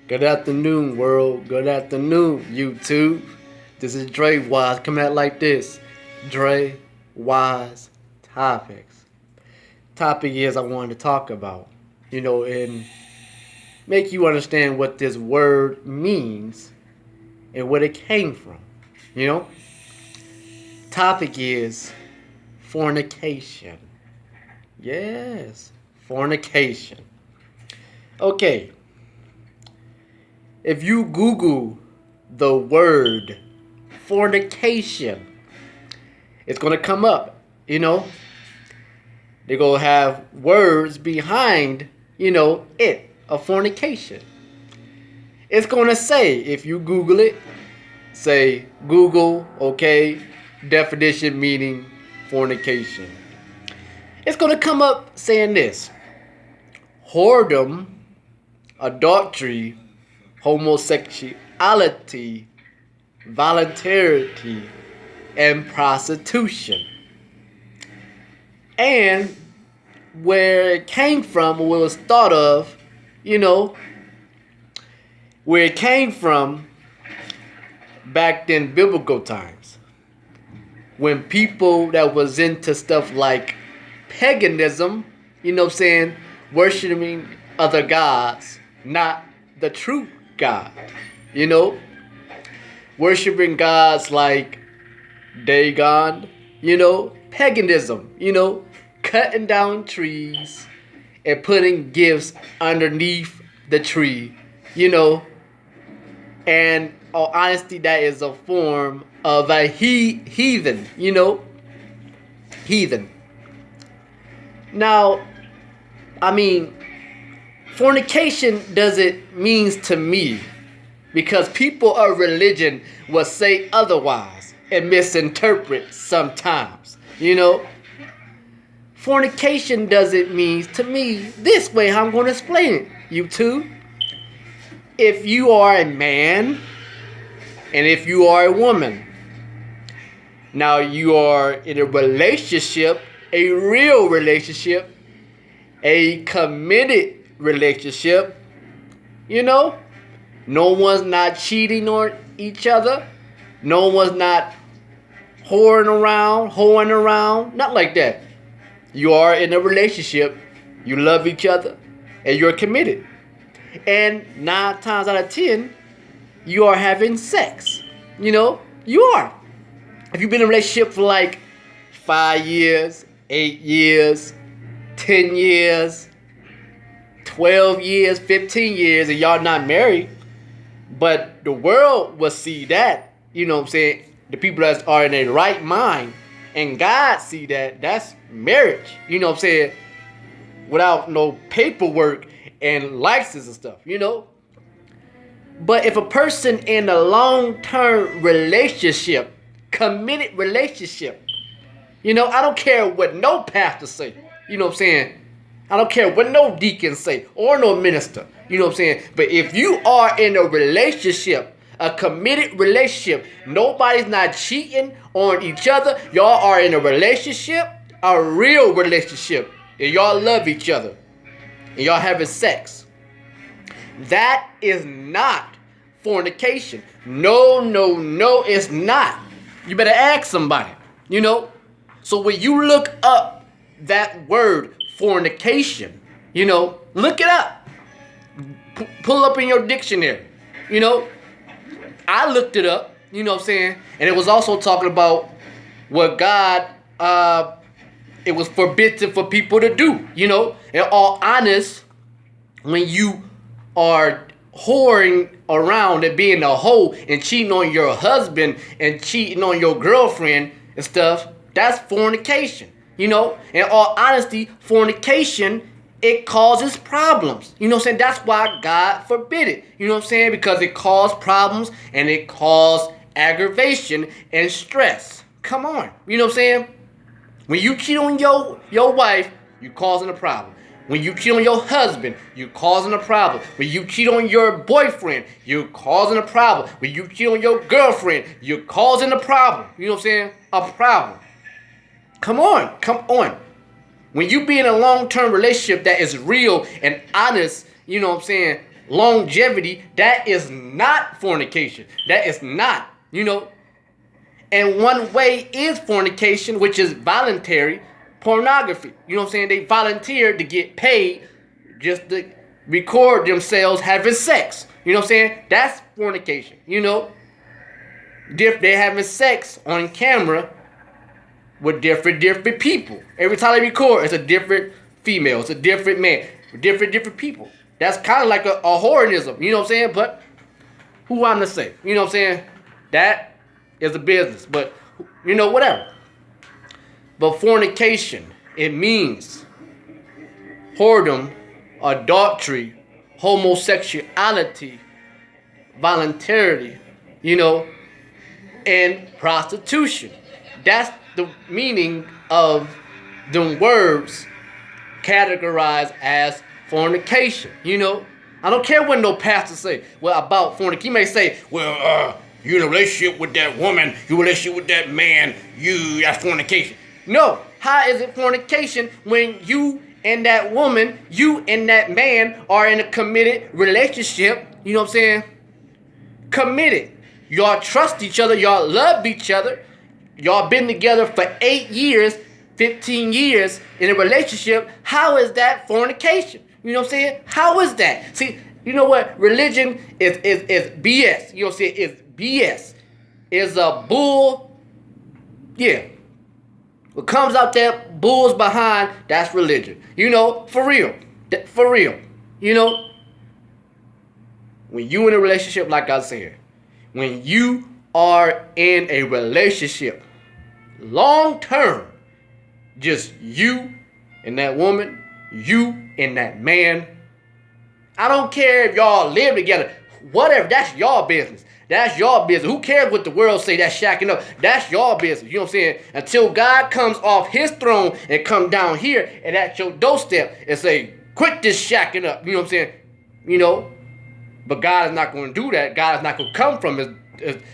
Good afternoon, world. Good afternoon, YouTube. This is Drewize coming out like this. Drewize Topics. Topic is I wanted to talk about, and make you understand what this word means and where it came from. You know? Topic is fornication. Yes, fornication. Okay, if you Google the word fornication, it's going to come up, They're going to have words behind, it, a fornication. It's going to say, if you Google it, say Google, okay, definition meaning fornication. It's going to come up saying this: whoredom, adultery, homosexuality, voluntarily, and prostitution. And where it came from, or what it was thought of, where it came from back in biblical times, when people that was into stuff like paganism, worshiping other gods, not the true God, worshiping gods like Dagon, paganism, cutting down trees and putting gifts underneath the tree, and all honesty, that is a form of a heathen, heathen. Now, fornication doesn't mean to me, because people of religion will say otherwise and misinterpret sometimes, Fornication doesn't mean to me this way. How I'm going to explain it, you two. If you are a man and if you are a woman, now you are in a relationship, a real relationship, a committed relationship, no one's not cheating on each other, no one's not hoeing around, not like that. You are in a relationship, you love each other, and you're committed. And 9 times out of 10, you are having sex. You are. If you've been in a relationship for like 5 years, 8 years, 10 years, 12 years, 15 years, and y'all not married, but the world will see that, the people that are in their right mind, and God see that, that's marriage, without no paperwork and license and stuff, But if a person in a long-term relationship, committed relationship, I don't care what no pastor say, I don't care what no deacon say or no minister, But if you are in a relationship, a committed relationship, nobody's not cheating on each other, y'all are in a relationship, a real relationship, and y'all love each other, and y'all having sex, that is not fornication. No, it's not. You better ask somebody, So when you look up that word fornication, look it up. Pull up in your dictionary, I looked it up, and it was also talking about what God, it was forbidden for people to do, In all honest, when you are whoring around and being a hoe and cheating on your husband and cheating on your girlfriend and stuff, that's fornication, In all honesty, fornication, it causes problems. That's why God forbid it. Because it caused problems and it caused aggravation and stress. Come on. When you cheat on your wife, you're causing a problem. When you cheat on your husband, you're causing a problem. When you cheat on your boyfriend, you're causing a problem. When you cheat on your girlfriend, you're causing a problem. A problem. Come on. When you be in a long-term relationship that is real and honest, longevity, that is not fornication. That is not, And one way is fornication, which is voluntary pornography. You know what I'm saying? They volunteer to get paid just to record themselves having sex. You know what I'm saying? That's fornication. They're having sex on camera with different people. Every time they record, it's a different female, it's a different man, different people. That's kind of like a whoreism, you know what I'm saying? But who I'm to say? You know what I'm saying? That is a business, but whatever. But fornication, it means whoredom, adultery, homosexuality, voluntarily, and prostitution. That's the meaning of them words categorized as fornication. I don't care what no pastor say. Well, about fornication, he may say, well, you in a relationship with that woman, you in a relationship with that man, that's fornication. No, how is it fornication when you and that woman, you and that man are in a committed relationship? You know what I'm saying? Committed. Y'all trust each other. Y'all love each other. Y'all been together for 8 years, 15 years in a relationship. How is that fornication? You know what I'm saying? How is that? See, you know what? Religion is BS. You know what I'm saying? It's BS. It's a bull. Yeah. What comes out there, bulls behind, that's religion. For real. For real. When you in a relationship, like I said, when you are in a relationship, long term, just you and that woman, you and that man. I don't care if y'all live together, whatever, that's y'all business. That's your business. Who cares what the world say? That's shacking up. That's your business. You know what I'm saying? Until God comes off his throne and come down here and at your doorstep and say, quit this shacking up. You know what I'm saying? But God is not going to do that. God is not going to come from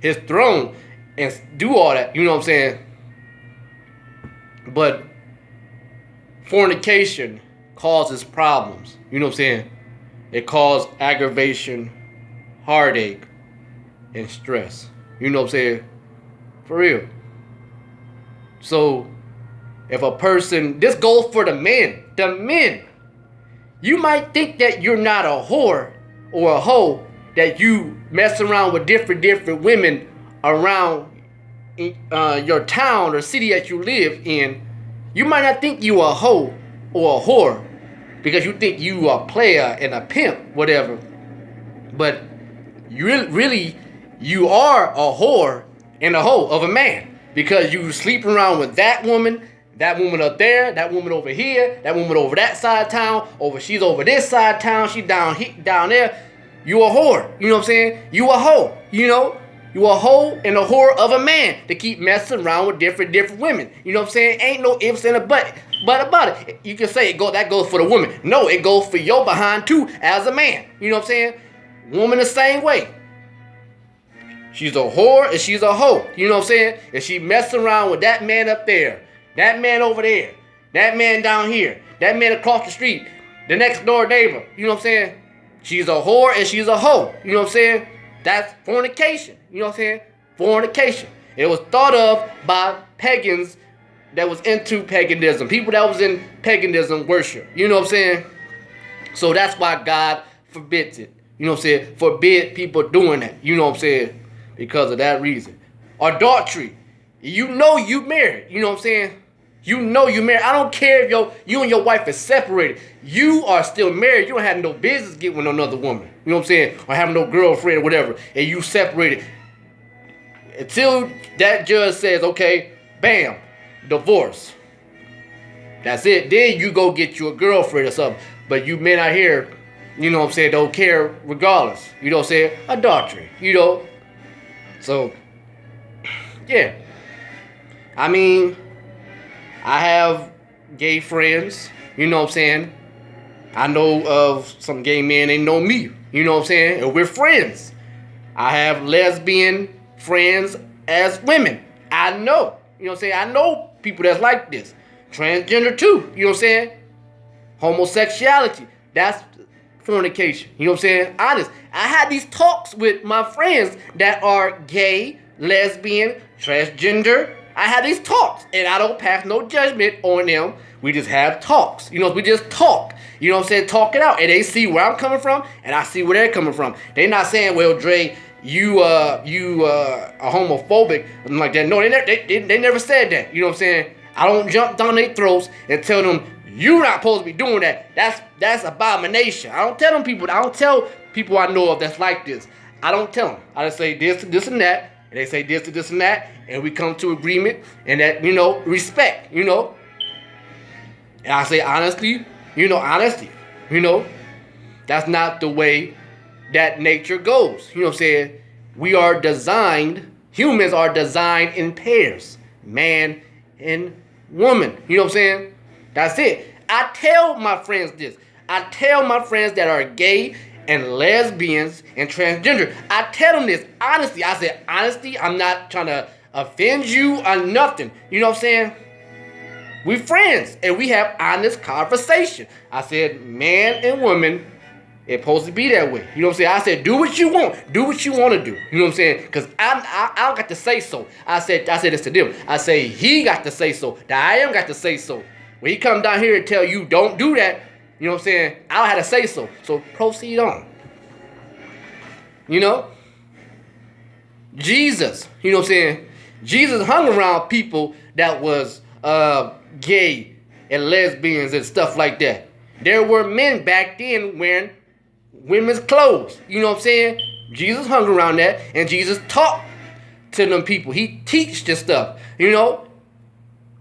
his throne and do all that. You know what I'm saying? But fornication causes problems. You know what I'm saying? It causes aggravation, heartache, and stress. You know what I'm saying? For real. So, if a person, this goes for the men. The men. You might think that you're not a whore or a hoe, that you mess around with different women around your town or city that you live in. You might not think you a hoe or a whore because you think you a player and a pimp, whatever. But you really you are a whore and a hoe of a man because you sleep around with that woman up there, that woman over here, that woman over that side of town, she's over this side of town, she's down there. You a whore, you know what I'm saying? You a hoe, You a hoe and a whore of a man to keep messing around with different women. You know what I'm saying? Ain't no ifs and a but about it. You can say that goes for the woman. No, it goes for your behind too as a man. You know what I'm saying? Woman the same way. She's a whore and she's a hoe. You know what I'm saying? And she messing around with that man up there, that man over there, that man down here, that man across the street, the next door neighbor. You know what I'm saying? She's a whore and she's a hoe. You know what I'm saying? That's fornication. You know what I'm saying? Fornication. It was thought of by pagans that was into paganism. People that was in paganism worship. You know what I'm saying? So that's why God forbids it. You know what I'm saying? Forbid people doing that. You know what I'm saying? Because of that reason. Adultery. You married. You know what I'm saying? You married. I don't care if you and your wife is separated. You are still married. You don't have no business getting with another woman. You know what I'm saying? Or having no girlfriend or whatever. And you separated. Until that judge says, okay, bam, divorce. That's it. Then you go get you a girlfriend or something. But you men out here, you know what I'm saying, don't care regardless. You know what I'm saying? Adultery. So, yeah. I mean, I have gay friends, you know what I'm saying? I know of some gay men, they know me, you know what I'm saying? And we're friends. I have lesbian friends as women. I know, you know what I'm saying? I know people that's like this. Transgender too, you know what I'm saying? Homosexuality, that's fornication. You know what I'm saying? Honest. I had these talks with my friends that are gay, lesbian, transgender. I had these talks, and I don't pass no judgment on them. We just have talks. You know, we just talk. You know what I'm saying? Talk it out. And they see where I'm coming from, and I see where they're coming from. They're not saying, well, Dre, you are homophobic, and like that. No, they never said that. You know what I'm saying? I don't jump down their throats and tell them, you're not supposed to be doing that. That's abomination. I don't tell people I know of that's like this. I don't tell them. I just say this and that, and they say this and that, and we come to agreement, and that, respect, And I say honesty, honesty, That's not the way that nature goes. You know what I'm saying? Humans are designed in pairs, man and woman. You know what I'm saying? That's it. I tell my friends this. I tell my friends that are gay and lesbians and transgender. I tell them this honestly. I said, honesty, I'm not trying to offend you or nothing. You know what I'm saying? We friends and we have honest conversation. I said, man and woman, it's supposed to be that way. You know what I'm saying? I said, do what you want. Do what you want to do. You know what I'm saying? Because I don't got to say so. I said this to them. I say, he got to say so. That I am got to say so. When he come down here and tell you, don't do that, you know what I'm saying? I don't have to say so. So proceed on. Jesus, you know what I'm saying? Jesus hung around people that was gay and lesbians and stuff like that. There were men back then wearing women's clothes. You know what I'm saying? Jesus hung around that, and Jesus talked to them people. He teached this stuff,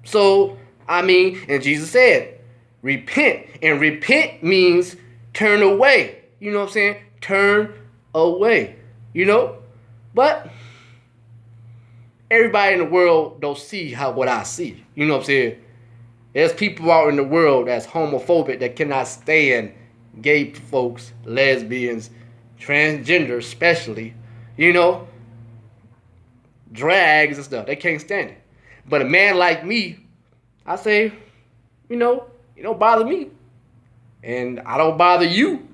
So, and Jesus said, repent. And repent means turn away. You know what I'm saying? Turn away. But everybody in the world don't see what I see. You know what I'm saying? There's people out in the world that's homophobic that cannot stand gay folks, lesbians, transgender especially, drags and stuff. They can't stand it. But a man like me, I say, you don't bother me. And I don't bother you.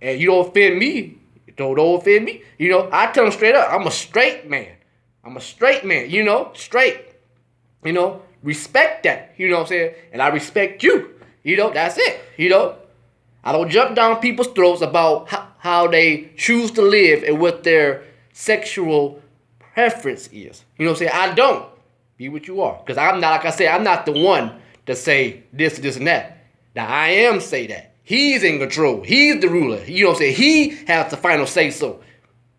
And you don't offend me. Don't offend me. I tell them straight up, I'm a straight man. Straight. Respect that. You know what I'm saying? And I respect you. That's it. I don't jump down people's throats about how they choose to live and what their sexual preference is. You know what I'm saying? I don't. Be what you are. Because I'm not, like I said, I'm not the one to say this and that. Now, I am say that. He's in control. He's the ruler. You know what I'm saying? He has the final say so.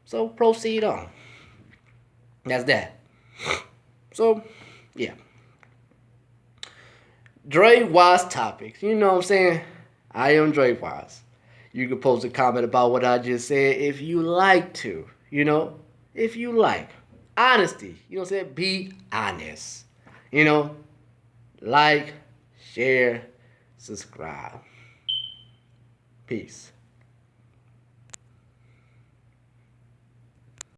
So, proceed on. That's that. So, yeah. Drewize Topics. You know what I'm saying? I am Drewize. You can post a comment about what I just said if you like to. If you like. Honesty. You know what I'm saying? Be honest. Like, share, subscribe. Peace.